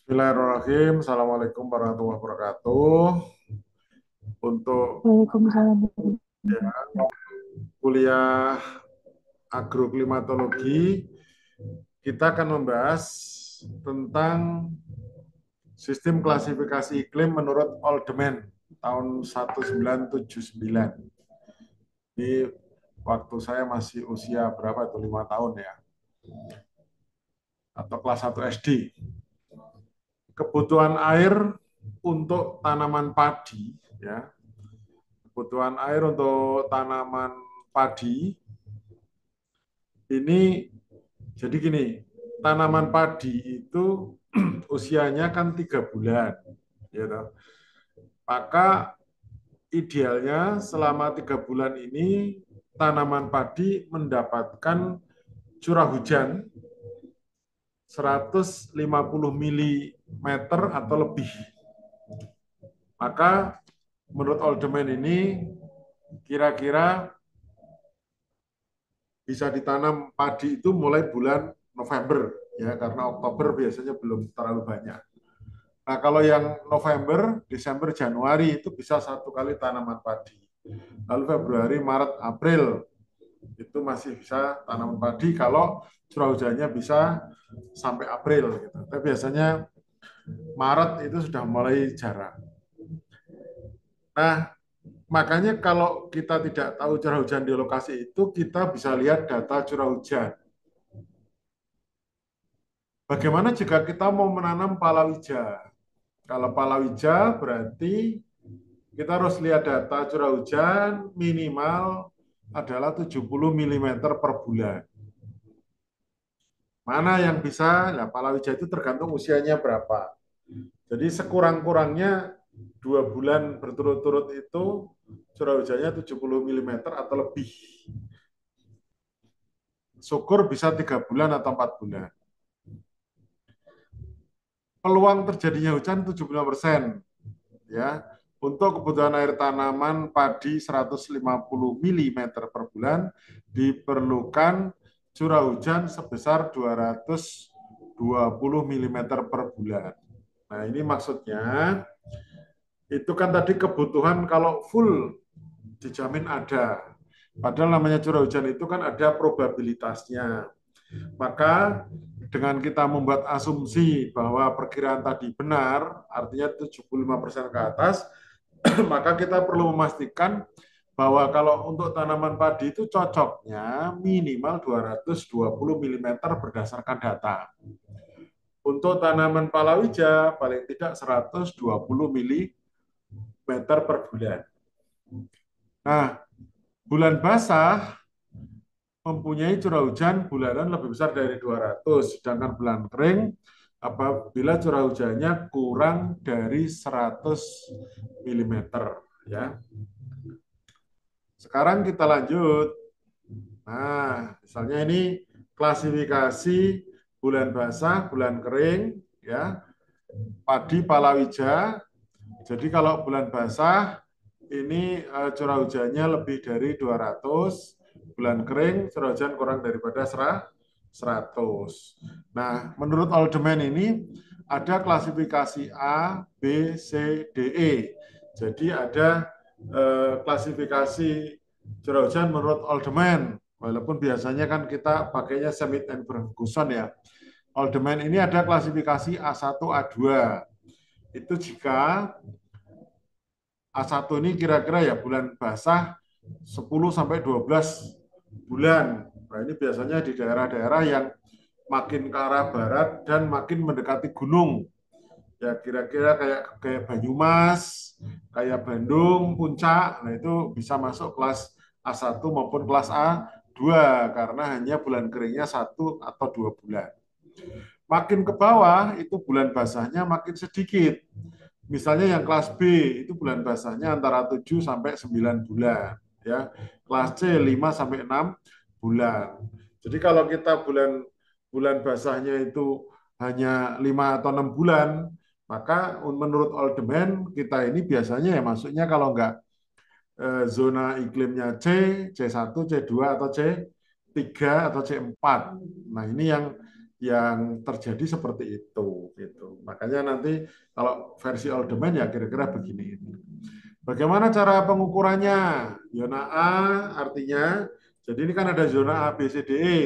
Bismillahirrahmanirrahim. Assalamualaikum warahmatullahi wabarakatuh. Untuk Waalaikumsalam. kuliah agroklimatologi, kita akan membahas tentang sistem klasifikasi iklim menurut Oldeman tahun 1979. Ini waktu saya masih usia berapa itu? 5 tahun ya, atau kelas 1 SD. Kebutuhan air untuk tanaman padi, ya, kebutuhan air untuk tanaman padi ini jadi gini, tanaman padi itu usianya kan 3 bulan, ya toh. Maka idealnya selama 3 bulan ini tanaman padi mendapatkan curah hujan 150 mm atau lebih. Maka menurut Oldeman ini kira-kira bisa ditanam padi itu mulai bulan November, ya, karena Oktober biasanya belum terlalu banyak. Nah, kalau yang November, Desember, Januari itu bisa 1 kali tanaman padi. Lalu Februari, Maret, April itu masih bisa tanaman padi kalau curah hujannya bisa sampai April gitu. Tapi biasanya Maret itu sudah mulai jarang. Nah, makanya kalau kita tidak tahu curah hujan di lokasi itu, kita bisa lihat data curah hujan. Bagaimana jika kita mau menanam palawija? Kalau palawija berarti kita harus lihat data curah hujan minimal adalah 70 mm per bulan. Mana yang bisa? Nah, palawija itu tergantung usianya berapa. Jadi sekurang-kurangnya 2 bulan berturut-turut itu curah hujannya 70 mm atau lebih. Syukur bisa 3 bulan atau 4 bulan. Peluang terjadinya hujan 75%. Ya, untuk kebutuhan air tanaman padi 150 mm per bulan diperlukan curah hujan sebesar 220 mm per bulan. Nah, ini maksudnya itu kan tadi kebutuhan kalau full dijamin ada. Padahal namanya curah hujan itu kan ada probabilitasnya. Maka dengan kita membuat asumsi bahwa perkiraan tadi benar, artinya 75% ke atas, maka kita perlu memastikan bahwa kalau untuk tanaman padi itu cocoknya minimal 220 mm berdasarkan data. Untuk tanaman palawija paling tidak 120 mm per bulan. Nah, bulan basah mempunyai curah hujan bulanan lebih besar dari 200, sedangkan bulan kering apabila curah hujannya kurang dari 100 mm, ya. Sekarang kita lanjut. Nah, misalnya ini klasifikasi bulan basah, bulan kering, ya. Padi palawija. Jadi kalau bulan basah ini curah hujannya lebih dari 200, bulan kering curah hujan kurang daripada 100. Nah, menurut Alderman ini ada klasifikasi A, B, C, D, E. Jadi ada klasifikasi curah hujan menurut Alderman. Walaupun biasanya kan kita pakainya Schmidt and Ferguson ya. Alderman ini ada klasifikasi A1, A2. Itu jika A1 ini kira-kira ya bulan basah 10 sampai 12 bulan. Nah, ini biasanya di daerah-daerah yang makin ke arah barat dan makin mendekati gunung. Ya kira-kira kayak Banyumas, kayak Bandung, Puncak. Nah, itu bisa masuk kelas A1 maupun kelas A2 karena hanya bulan keringnya 1 atau 2 bulan. Makin ke bawah itu bulan basahnya makin sedikit. Misalnya yang kelas B itu bulan basahnya antara 7 sampai 9 bulan, ya. Kelas C 5 sampai 6 bulan. Jadi kalau kita bulan bulan basahnya itu hanya 5 atau 6 bulan, maka menurut Oldeman kita ini biasanya ya masuknya kalau enggak zona iklimnya C1, C2 atau C3 atau C4. Nah, ini yang yang terjadi seperti itu gitu. Makanya nanti kalau versi old domain ya kira-kira begini. Bagaimana cara pengukurannya? Zona A artinya, jadi ini kan ada zona A, B, C, D, E.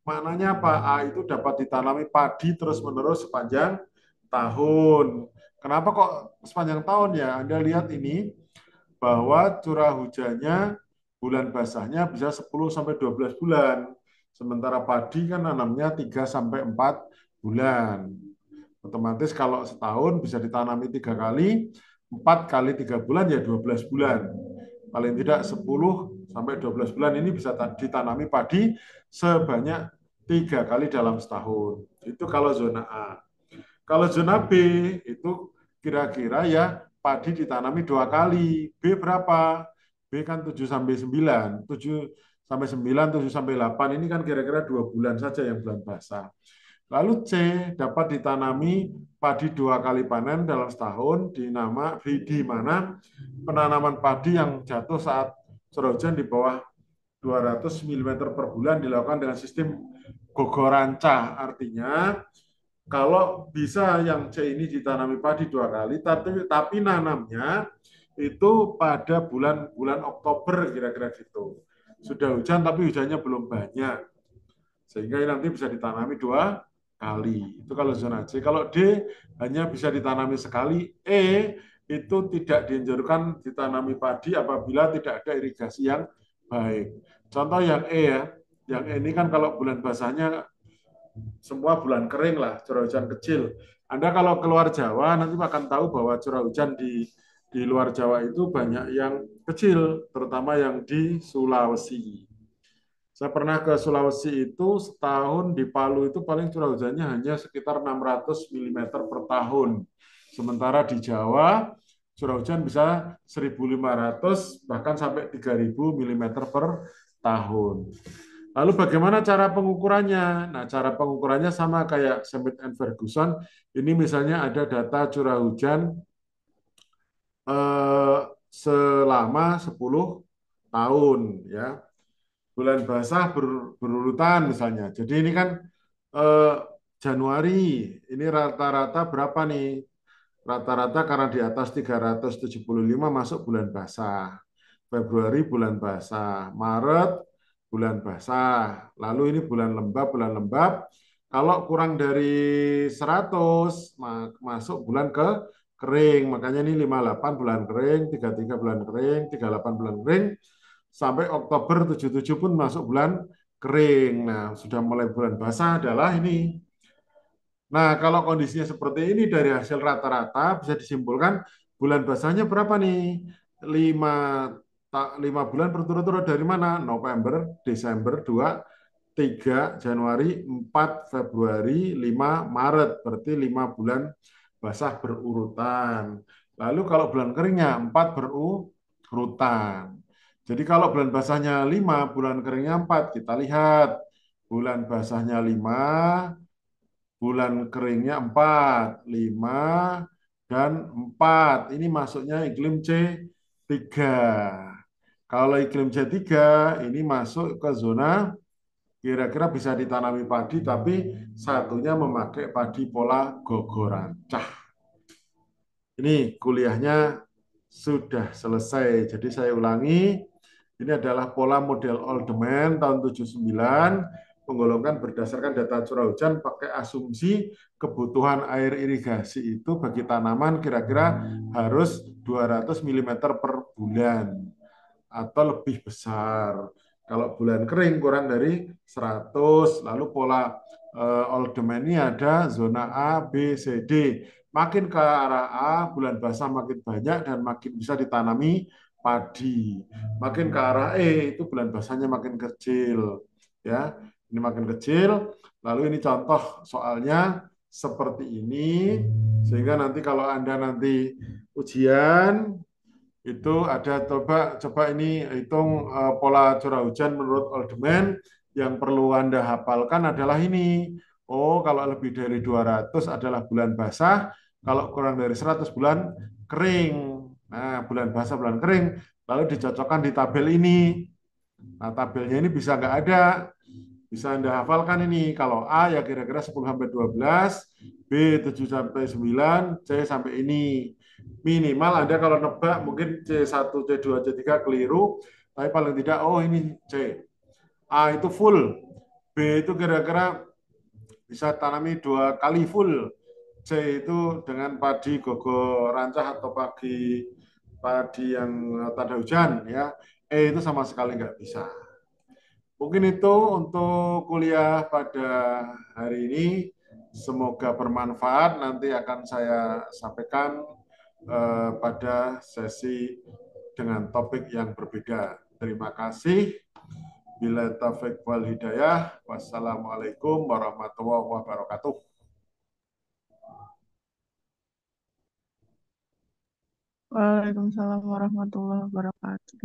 Maknanya apa? A itu dapat ditanami padi terus-menerus sepanjang tahun. Kenapa kok sepanjang tahun ya? Anda lihat ini, bahwa curah hujannya bulan basahnya bisa 10 sampai 12 bulan. Sementara padi kan nanamnya 3 sampai 4 bulan. Otomatis kalau setahun bisa ditanami 3 kali, 4 kali 3 bulan ya 12 bulan. Paling tidak 10 sampai 12 bulan ini bisa ditanami padi sebanyak 3 kali dalam setahun. Itu kalau zona A. Kalau zona B itu kira-kira ya padi ditanami 2 kali. B berapa? B kan 7 sampai 9. 7 sampai 9, 7 sampai 8 ini kan kira-kira 2 bulan saja yang bulan basah. Lalu C dapat ditanami padi 2 kali panen dalam setahun di mana penanaman padi yang jatuh saat curah hujan di bawah 200 mm per bulan dilakukan dengan sistem gogoranca. Artinya kalau bisa yang C ini ditanami padi 2 kali, tapi nanamnya itu pada bulan Oktober kira-kira gitu. Sudah hujan tapi hujannya belum banyak, sehingga nanti bisa ditanami 2 kali. Itu kalau zona C. Kalau D hanya bisa ditanami sekali. E itu tidak dianjurkan ditanami padi apabila tidak ada irigasi yang baik. Contoh yang E ya, yang E ini kan kalau bulan basahnya semua bulan kering lah, curah hujan kecil. Anda kalau keluar Jawa nanti akan tahu bahwa curah hujan di luar Jawa itu banyak yang kecil, terutama yang di Sulawesi. Saya pernah ke Sulawesi itu setahun di Palu itu paling curah hujannya hanya sekitar 600 mm per tahun. Sementara di Jawa curah hujan bisa 1.500 bahkan sampai 3.000 mm per tahun. Lalu bagaimana cara pengukurannya? Nah, cara pengukurannya sama kayak Smith and Ferguson. Ini misalnya ada data curah hujan eh, selama 10 tahun ya. Bulan basah berurutan misalnya. Jadi ini kan eh, Januari, ini rata-rata berapa nih? Rata-rata karena di atas 375 masuk bulan basah. Februari bulan basah, Maret bulan basah. Lalu ini bulan lembab. Kalau kurang dari 100 masuk bulan ke kering. Makanya ini 58 bulan kering, 33 bulan kering, 38 bulan kering, sampai Oktober 77 pun masuk bulan kering. Nah, sudah mulai bulan basah adalah ini. Nah, kalau kondisinya seperti ini dari hasil rata-rata bisa disimpulkan bulan basahnya berapa nih? 5, 5 bulan berturut-turut dari mana? November, Desember 2, 3 Januari, 4 Februari, 5 Maret. Berarti 5 bulan basah berurutan. Lalu kalau bulan keringnya 4 berurutan. Jadi kalau bulan basahnya 5, bulan keringnya 4, kita lihat bulan basahnya 5, bulan keringnya 4, 5, dan 4. Ini masuknya iklim C3. Kalau iklim C3, ini masuk ke zona kira-kira bisa ditanami padi, tapi satunya memakai padi pola gogorancah. Ini kuliahnya sudah selesai. Jadi saya ulangi, ini adalah pola model Oldman tahun 79, penggolongan berdasarkan data curah hujan pakai asumsi kebutuhan air irigasi itu bagi tanaman kira-kira harus 200 mm per bulan atau lebih besar. Kalau bulan kering kurang dari 100, lalu pola Oldman ini ada zona A, B, C, D. Makin ke arah A, bulan basah makin banyak dan makin bisa ditanami padi. Makin ke arah E, itu bulan basahnya makin kecil. Ya, ini makin kecil. Lalu ini contoh soalnya seperti ini, sehingga nanti kalau Anda nanti ujian itu ada coba ini hitung pola curah hujan menurut Oldman. Yang perlu Anda hafalkan adalah ini. Oh, kalau lebih dari 200 adalah bulan basah, kalau kurang dari 100 bulan kering. Nah, bulan basah, bulan kering, lalu dicocokkan di tabel ini. Nah, tabelnya ini bisa nggak ada. Bisa Anda hafalkan ini. Kalau A ya kira-kira 10 sampai 12, B 7 sampai 9, C sampai ini. Minimal Anda kalau nebak mungkin C1, C2, C3 keliru, tapi paling tidak oh ini C. A itu full, B itu kira-kira bisa tanami 2 kali full. C itu dengan padi gogo rancah atau padi yang tanda hujan ya. E itu sama sekali nggak bisa. Mungkin itu untuk kuliah pada hari ini. Semoga bermanfaat. Nanti akan saya sampaikan pada sesi dengan topik yang berbeda. Terima kasih. Bila taufik wal hidayah. Wassalamualaikum warahmatullahi wabarakatuh. Waalaikumsalam warahmatullahi wabarakatuh.